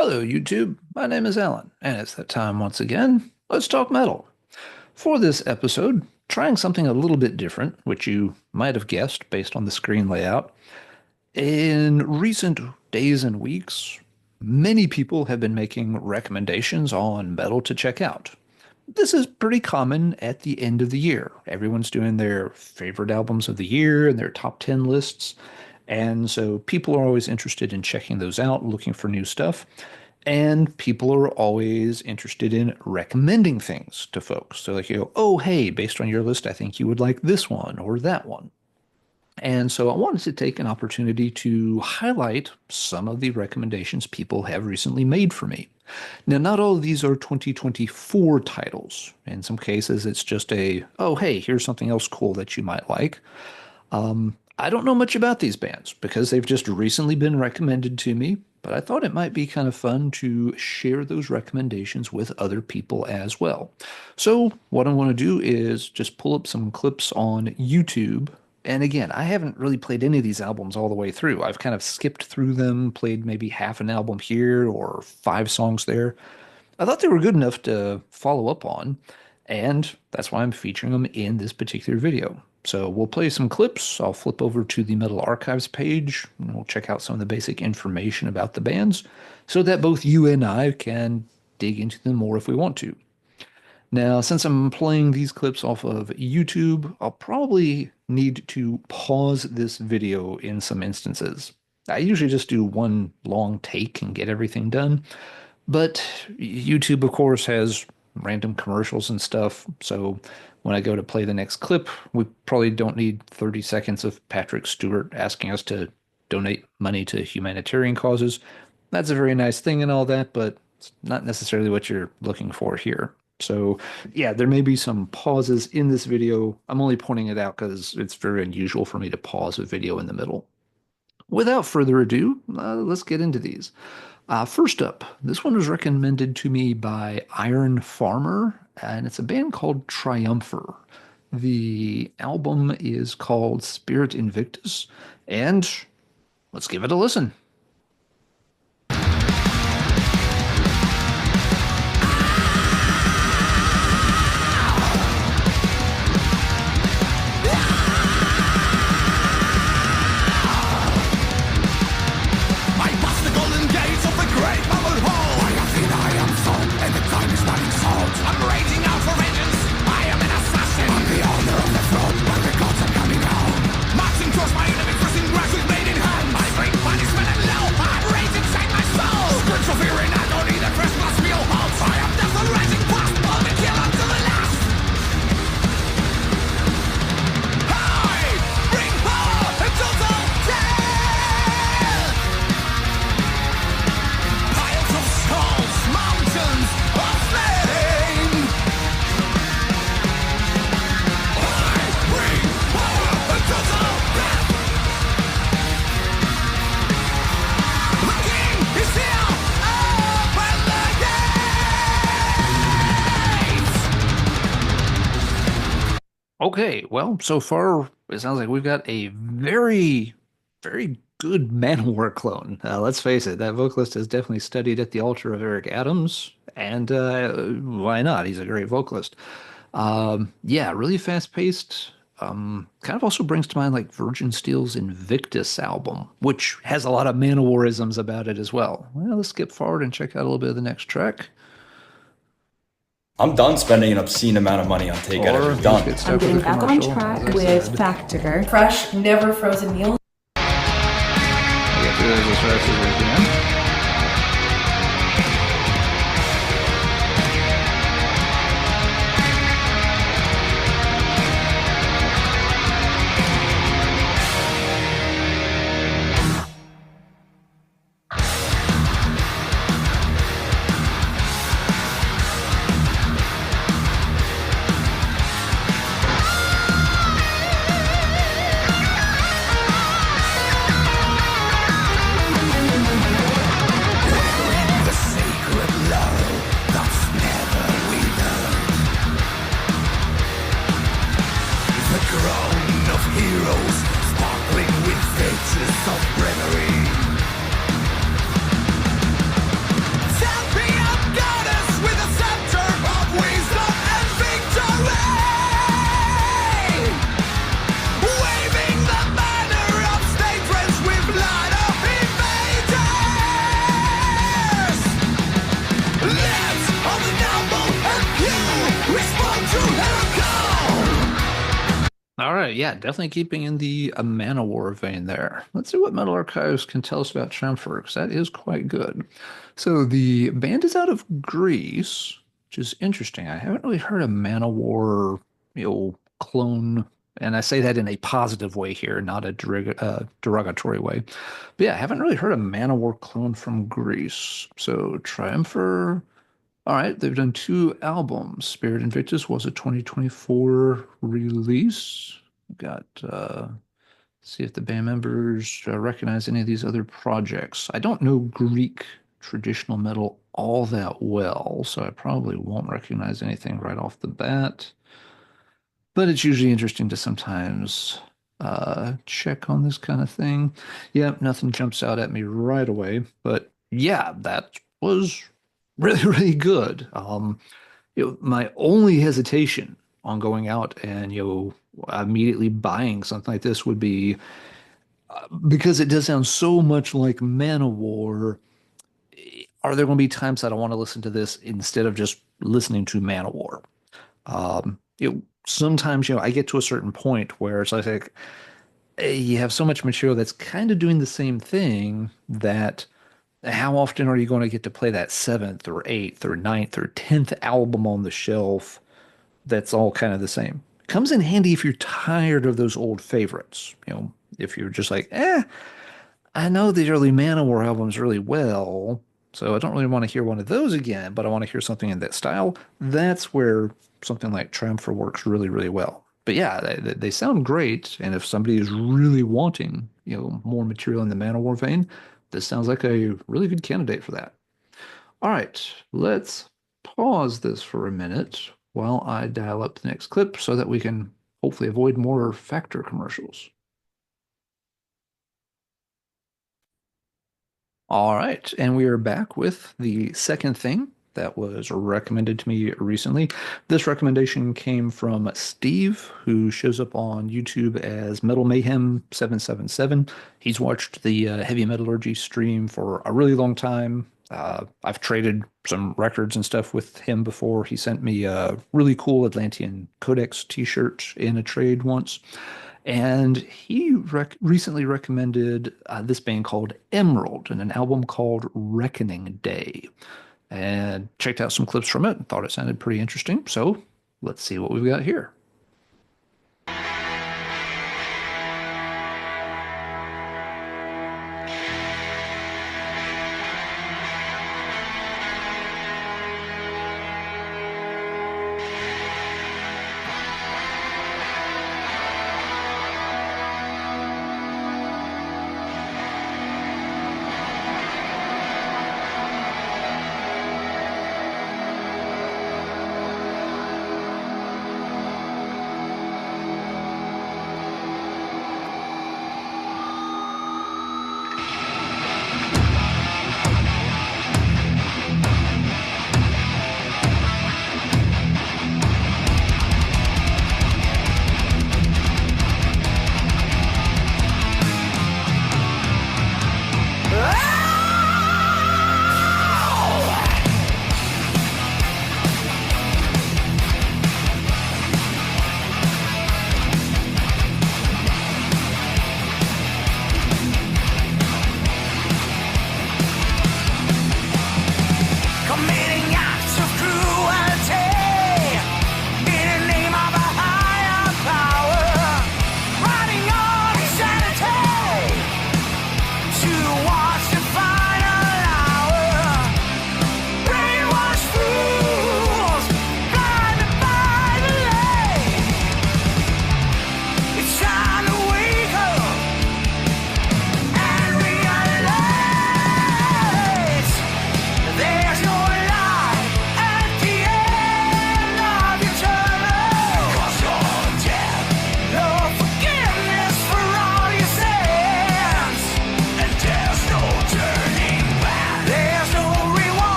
Hello, YouTube. My name is Alan, and it's that time once again. Let's talk metal. For this episode, trying something a little bit different, which you might have guessed based on the screen layout. In recent days and weeks, many people have been making recommendations on metal to check out. This is pretty common at the end of the year. Everyone's doing their favorite albums of the year and their top 10 lists. And so people are always interested in checking those out, looking for new stuff. And people are always interested in recommending things to folks. So like you go, oh, hey, based on your list, I think you would like this one or that one. And so I wanted to take an opportunity to highlight some of the recommendations people have recently made for me. Now, not all of these are 2024 titles. In some cases, it's just oh, hey, here's something else cool that you might like. I don't know much about these bands because they've just recently been recommended to me, but I thought it might be kind of fun to share those recommendations with other people as well. So, what I want to do is just pull up some clips on YouTube. And again, I haven't really played any of these albums all the way through. I've kind of skipped through them, played maybe half an album here or five songs there. I thought they were good enough to follow up on, and that's why I'm featuring them in this particular video. So we'll play some clips. I'll flip over to the Metal Archives page, and we'll check out some of the basic information about the bands so that both you and I can dig into them more if we want to. Now, since I'm playing these clips off of YouTube, I'll probably need to pause this video in some instances. I usually just do one long take and get everything done, but YouTube, of course, has random commercials and stuff, so when I go to play the next clip, we probably don't need 30 seconds of Patrick Stewart asking us to donate money to humanitarian causes. That's a very nice thing and all that, but it's not necessarily what you're looking for here. So, yeah, there may be some pauses in this video. I'm only pointing it out because it's very unusual for me to pause a video in the middle. Without further ado, let's get into these. First up, this one was recommended to me by Iron Farmer, and it's a band called Triumpher. The album is called Spirit Invictus, and let's give it a listen. Okay, well, so far it sounds like we've got a very, very good Manowar clone. Let's face it, that vocalist has definitely studied at the altar of Eric Adams, and why not? He's a great vocalist. Yeah, really fast-paced. Kind of also brings to mind like Virgin Steel's Invictus album, which has a lot of Manowarisms about it as well. Well, let's skip forward and check out a little bit of the next track. I'm done spending an obscene amount of money on takeout. Done. I'm getting back on track with Factor. Fresh, never frozen meals. I guess it is as fast as we can. All right, yeah, definitely keeping in the Man of War vein there. Let's see what Metal Archives can tell us about Chamfer, because that is quite good. So the band is out of Greece, which is interesting. I haven't really heard a Man of War, clone, and I say that in a positive way here, not a derogatory way. But yeah, I haven't really heard a Man of War clone from Greece. So Triumpher. All right, they've done two albums. Spirit Invictus was a 2024 release. Got see if the band members recognize any of these other projects. I don't know Greek traditional metal all that well, so I probably won't recognize anything right off the bat. But it's usually interesting to sometimes check on this kind of thing. Yeah, nothing jumps out at me right away, but yeah, that was really, really good. My only hesitation on going out and immediately buying something like this would be because it does sound so much like Man of War. Are there going to be times that I want to listen to this instead of just listening to Man of War? Sometimes I get to a certain point where it's like you have so much material that's kind of doing the same thing that how often are you going to get to play that seventh or eighth or ninth or tenth album on the shelf that's all kind of the same? Comes in handy if you're tired of those old favorites. If you're just like, I know the early Manowar albums really well, so I don't really want to hear one of those again, but I want to hear something in that style. That's where something like Triumpher works really, really well. But yeah, they sound great, and if somebody is really wanting, more material in the Manowar vein, this sounds like a really good candidate for that. All right, let's pause this for a minute while I dial up the next clip so that we can hopefully avoid more Factor commercials. All right, and we are back with the second thing that was recommended to me recently. This recommendation came from Steve, who shows up on YouTube as Metal Mayhem 777. He's watched the Heavy Metallurgy stream for a really long time. I've traded some records and stuff with him before. He sent me a really cool Atlantean Codex t-shirt in a trade once. And he recently recommended this band called Emerald and an album called Reckoning Day. And checked out some clips from it and thought it sounded pretty interesting. So let's see what we've got here.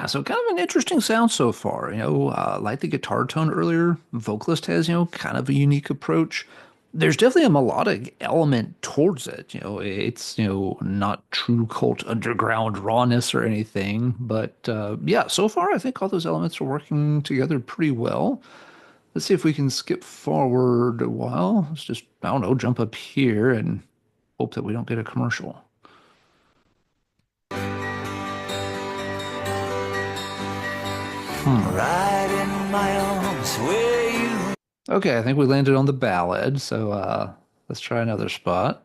So kind of an interesting sound so far. Like the guitar tone earlier, vocalist has, kind of a unique approach. There's definitely a melodic element towards it. It's, not true cult underground rawness or anything. But yeah, so far I think all those elements are working together pretty well. Let's see if we can skip forward a while. Let's just, I don't know, jump up here and hope that we don't get a commercial. Right in my arms where you. Okay, I think we landed on the ballad, so let's try another spot.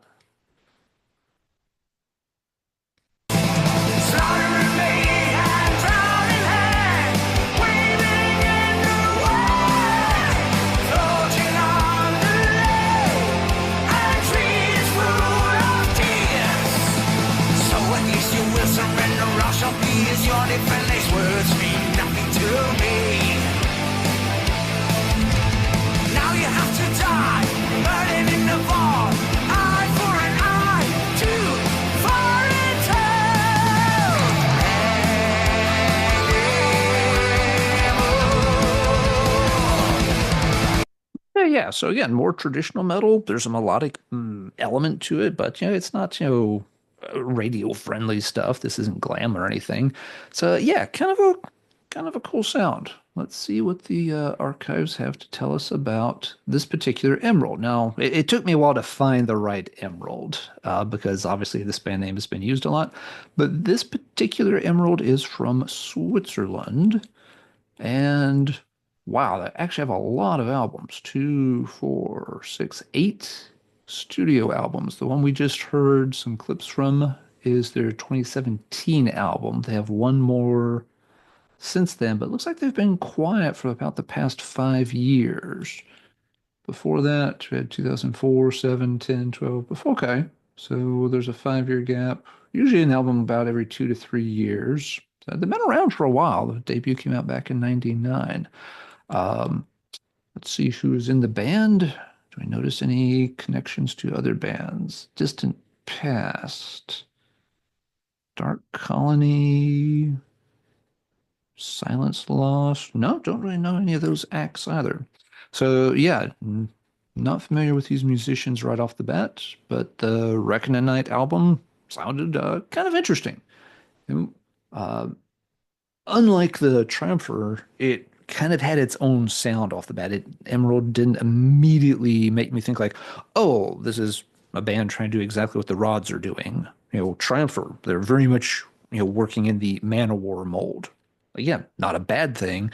Yeah. So again, more traditional metal. There's a melodic element to it, but it's not radio friendly stuff. This isn't glam or anything. So yeah, kind of a cool sound. Let's see what the archives have to tell us about this particular emerald. Now, it took me a while to find the right emerald because obviously this band name has been used a lot, but this particular emerald is from Switzerland. And wow, they actually have a lot of albums. Two, four, six, eight studio albums. The one we just heard some clips from is their 2017 album. They have one more since then, but it looks like they've been quiet for about the past 5 years. Before that, we had 2004, 7, 10, 12. Okay, so there's a 5 year gap. Usually an album about every 2 to 3 years. So they've been around for a while. The debut came out back in 99. Um, let's see who's in the band. Do we notice any connections to other bands? Distant Past, Dark Colony, Silence Lost. No, don't really know any of those acts either. So yeah, not familiar with these musicians right off the bat, but the Reckonite album sounded kind of interesting. And, uh, unlike the Triumpher, it kind of had its own sound off the bat. Emerald didn't immediately make me think like, oh, this is a band trying to do exactly what the Rods are doing. Triumpher, they're very much, working in the Man-O-War mold. Again, not a bad thing,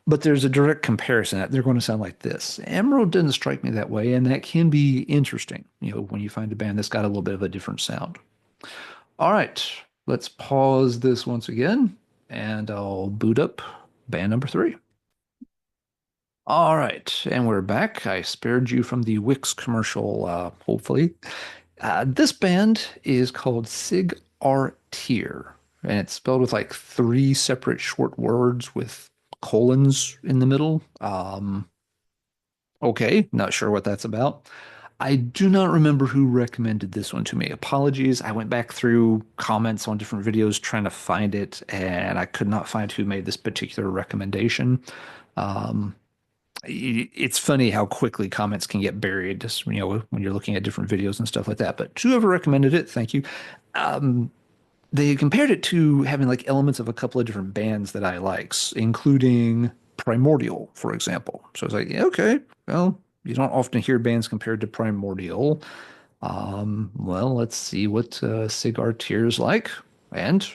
but there's a direct comparison that they're going to sound like this. Emerald didn't strike me that way, and that can be interesting, when you find a band that's got a little bit of a different sound. All right, let's pause this once again, and I'll boot up band number three. All right, and we're back. I spared you from the Wix commercial, hopefully. This band is called Sig Artir, and it's spelled with like three separate short words with colons in the middle. Okay, not sure what that's about. I do not remember who recommended this one to me. Apologies. I went back through comments on different videos trying to find it, and I could not find who made this particular recommendation. Um, it's funny how quickly comments can get buried, just, when you're looking at different videos and stuff like that. But whoever recommended it, thank you. They compared it to having like elements of a couple of different bands that I likes, including Primordial, for example. So I was like, yeah, okay, well, you don't often hear bands compared to Primordial. Well, let's see what Cigar Tears like, and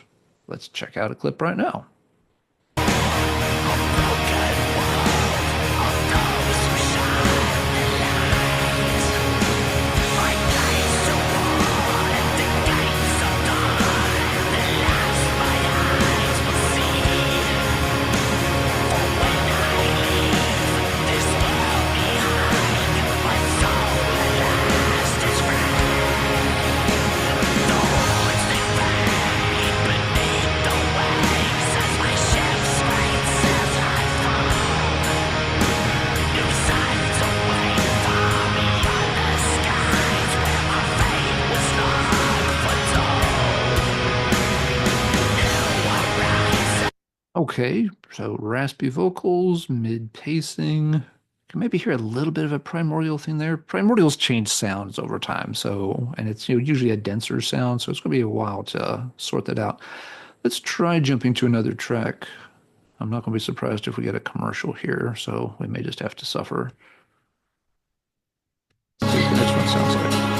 let's check out a clip right now. Okay, so raspy vocals, mid pacing. You can maybe hear a little bit of a primordial thing there. Primordials change sounds over time, so and it's usually a denser sound, so it's going to be a while to sort that out. Let's try jumping to another track. I'm not going to be surprised if we get a commercial here, so we may just have to suffer. Let's see what the next one sounds like.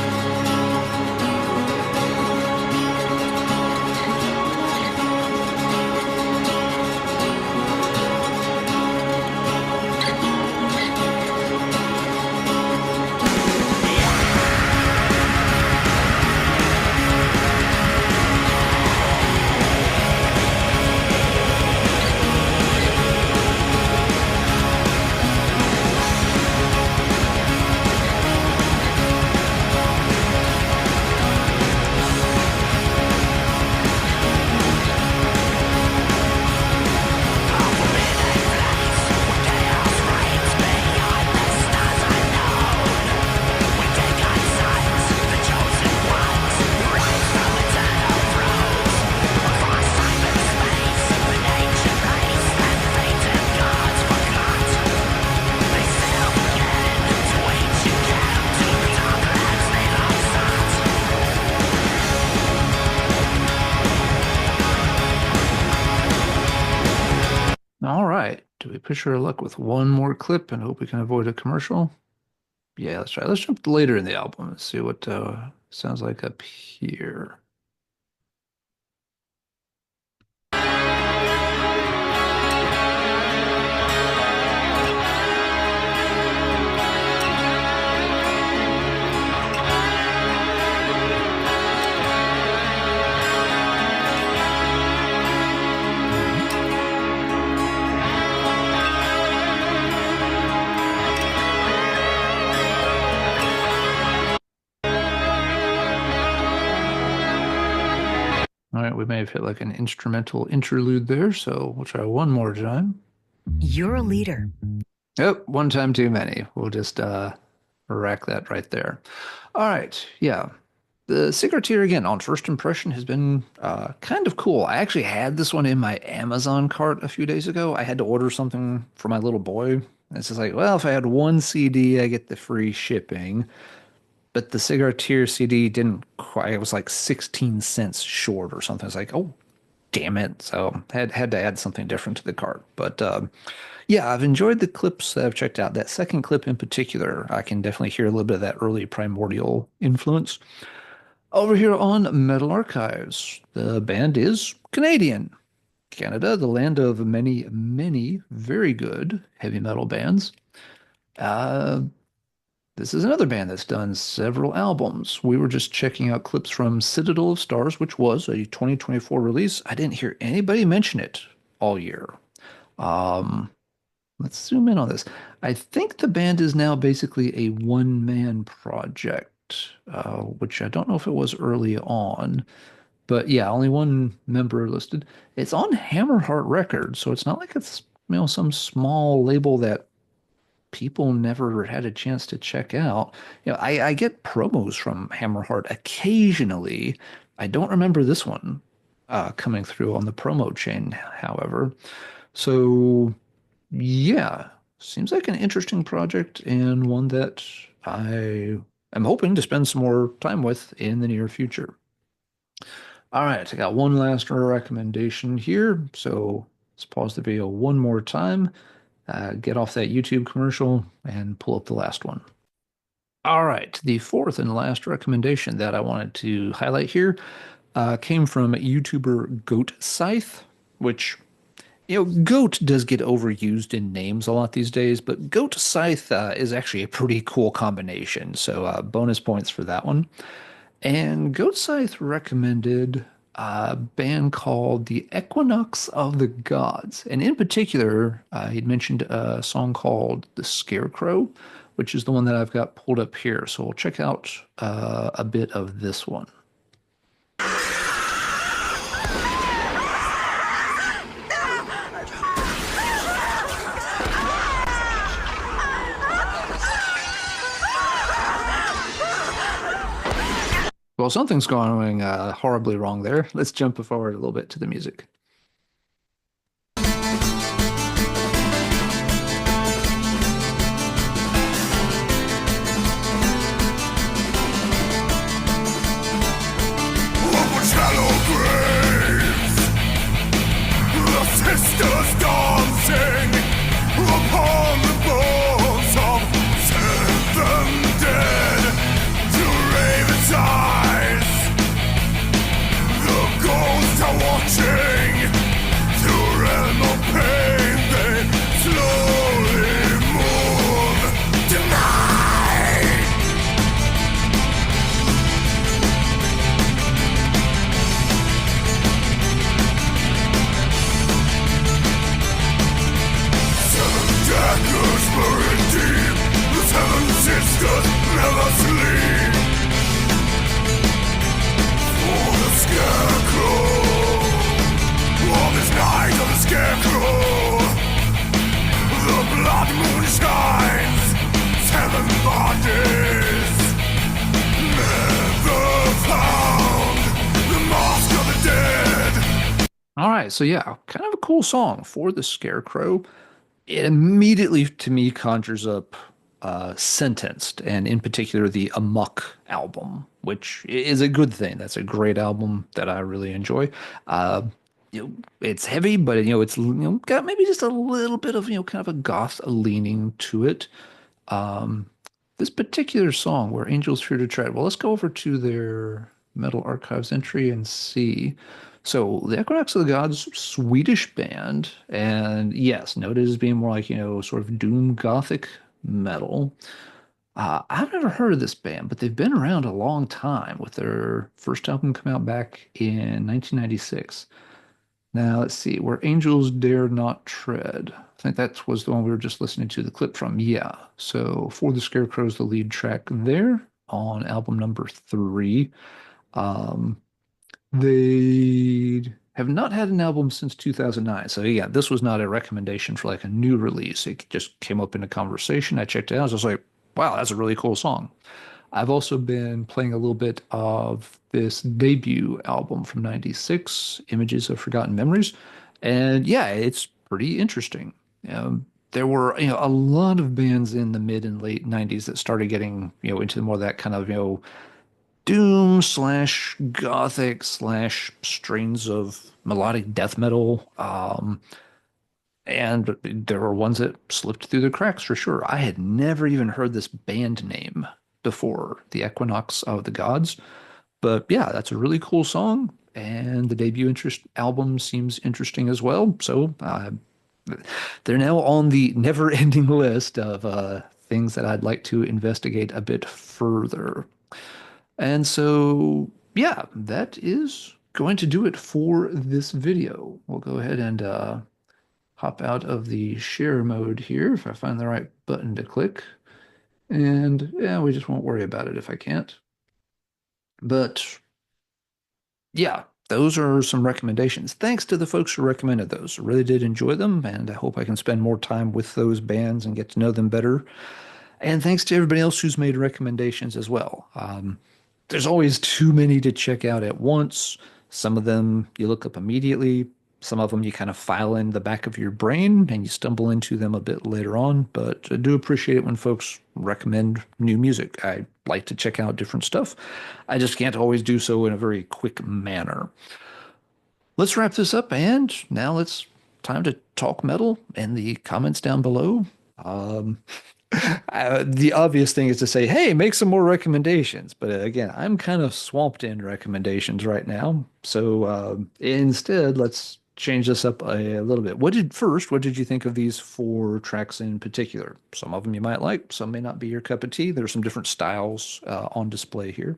All right. Do we push our luck with one more clip and hope we can avoid a commercial? Yeah, let's try. Let's jump later in the album and see what sounds like up here. All right, we may have hit like an instrumental interlude there, so we'll try one more time. You're a leader. Yep, one time too many. We'll just rack that right there. All right, yeah. The Cigaretteer, again, on first impression, has been kind of cool. I actually had this one in my Amazon cart a few days ago. I had to order something for my little boy. And it's just like, well, if I had one CD, I get the free shipping. But the Cigaretteer CD didn't quite, it was like 16 cents short or something. It's like, oh, damn it. So had to add something different to the cart. But yeah, I've enjoyed the clips that I've checked out. That second clip in particular, I can definitely hear a little bit of that early primordial influence. Over here on Metal Archives, the band is Canadian. Canada, the land of many, many very good heavy metal bands. This is another band that's done several albums. We were just checking out clips from Citadel of Stars, which was a 2024 release. I didn't hear anybody mention it all year. Let's zoom in on this. I think the band is now basically a one-man project, which I don't know if it was early on. But yeah, only one member listed. It's on Hammerheart Records, so it's not like it's, some small label that people never had a chance to check out. I get promos from Hammerheart occasionally. I don't remember this one coming through on the promo chain, however. So yeah, seems like an interesting project and one that I am hoping to spend some more time with in the near future. All right, I got one last recommendation here. So let's pause the video one more time. Get off that YouTube commercial and pull up the last one. All right, the fourth and last recommendation that I wanted to highlight here came from YouTuber Goat Scythe, which, Goat does get overused in names a lot these days, but Goat Scythe is actually a pretty cool combination, so bonus points for that one. And Goat Scythe recommended a band called the Equinox of the Gods. And in particular, he'd mentioned a song called The Scarecrow, which is the one that I've got pulled up here. So we'll check out a bit of this one. Well, something's going horribly wrong there. Let's jump forward a little bit to the music. Shallow graves, the sisters die. All right, so yeah, kind of a cool song for the Scarecrow. It immediately to me conjures up Sentenced, and in particular the Amok album, which is a good thing. That's a great album that I really enjoy. Uh, it's heavy, but it's got maybe just a little bit of kind of a goth leaning to it. Um, this particular song, Where Angels Fear to Tread, well, let's go over to their Metal Archives entry and see. So, the Equinox of the Gods, Swedish band, and yes, noted as being more like, sort of doom gothic metal. I've never heard of this band, but they've been around a long time with their first album come out back in 1996. Now, let's see, Where Angels Dare Not Tread. I think that was the one we were just listening to the clip from. Yeah. So, For the Scarecrow's the lead track there on album number 3. Um, they have not had an album since 2009. So, yeah, this was not a recommendation for like a new release. It just came up in a conversation. I checked it out. I was just like, wow, that's a really cool song. I've also been playing a little bit of this debut album from '96, Images of Forgotten Memories. And yeah, it's pretty interesting. There were, a lot of bands in the mid and late '90s that started getting, into more of that kind of, doom slash gothic slash strains of melodic death metal. And there were ones that slipped through the cracks for sure. I had never even heard this band name before, the Equinox of the Gods. But yeah, that's a really cool song. And the debut interest album seems interesting as well. So they're now on the never-ending list of things that I'd like to investigate a bit further. And so, yeah, that is going to do it for this video. We'll go ahead and hop out of the share mode here if I find the right button to click. And yeah, we just won't worry about it if I can't. But yeah, those are some recommendations. Thanks to the folks who recommended those. I really did enjoy them, and I hope I can spend more time with those bands and get to know them better. And thanks to everybody else who's made recommendations as well. There's always too many to check out at once. Some of them you look up immediately. Some of them you kind of file in the back of your brain and you stumble into them a bit later on. But I do appreciate it when folks recommend new music. I like to check out different stuff. I just can't always do so in a very quick manner. Let's wrap this up, and now it's time to talk metal in the comments down below. Um, the obvious thing is to say, hey, make some more recommendations. But again, I'm kind of swamped in recommendations right now. So instead, let's change this up a little bit. What did you think of these 4 tracks in particular? Some of them you might like, some may not be your cup of tea. There's some different styles on display here.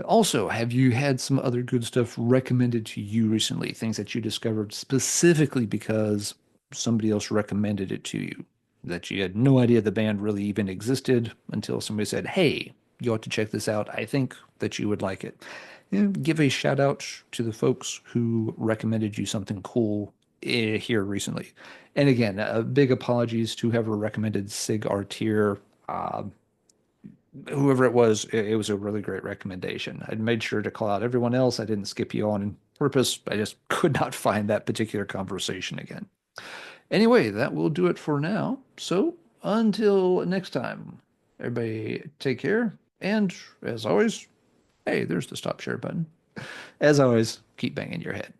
Also, have you had some other good stuff recommended to you recently? Things that you discovered specifically because somebody else recommended it to you, that you had no idea the band really even existed until somebody said, hey, you ought to check this out. I think that you would like it. Give a shout out to the folks who recommended you something cool here recently. And again, big apologies to whoever recommended Sig Artier. Whoever it was a really great recommendation. I made sure to call out everyone else. I didn't skip you on purpose. I just could not find that particular conversation again. Anyway, that will do it for now. So until next time, everybody take care. And as always, hey, there's the stop share button. As always, keep banging your head.